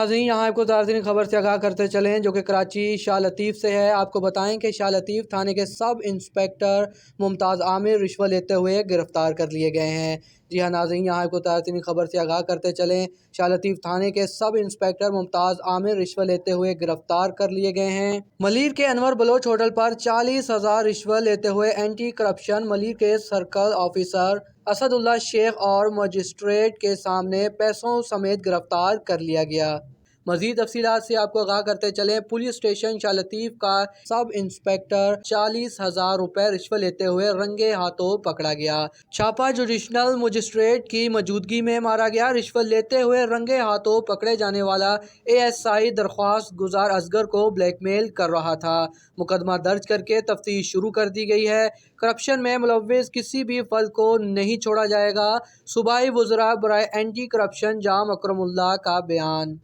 नाज़रीन, यहाँ आपको ताज़ा खबर से आगाह करते चलें जो कि कराची शाह लतीफ़ से है। आपको बताएं कि शाह लतीफ़ थाने के सब इंस्पेक्टर मुमताज़ आमिर रिश्वत लेते हुए गिरफ्तार कर लिए गए हैं। जी हाँ नाज़रीन, यहाँ आपको ताज़ा खबर से आगाह करते चलें, शाह लतीफ़ थाने के सब इंस्पेक्टर मुमताज़ आमिर रिश्वत लेते हुए गिरफ्तार कर लिए गए हैं। मलिर के अनवर बलोच होटल पर 40,000 रिश्वत लेते हुए एंटी करप्शन मलिर के सर्कल ऑफिसर असदुल्ला शेख और मजिस्ट्रेट के सामने पैसों समेत गिरफ्तार कर लिया गया। मजीद तफसीलात से आपको आगाह करते चलें, पुलिस स्टेशन शाह लतीफ़ का सब इंस्पेक्टर 40,000 रुपए रिश्वत लेते हुए रंगे हाथों पकड़ा गया। छापा जुडिशनल मजिस्ट्रेट की मौजूदगी में मारा गया। रिश्वत लेते हुए रंगे हाथों पकड़े जाने वाला ASI दरख्वास्त गुजार असगर को ब्लैकमेल कर रहा था। मुकदमा दर्ज करके तफ्तीश शुरू कर दी गई है। करप्शन में मुलव्विस किसी भी फर्द को नहीं छोड़ा जाएगा। सूबाई वज़रा बराए एंटी करप्शन जाम अकरमुल्लाह का बयान।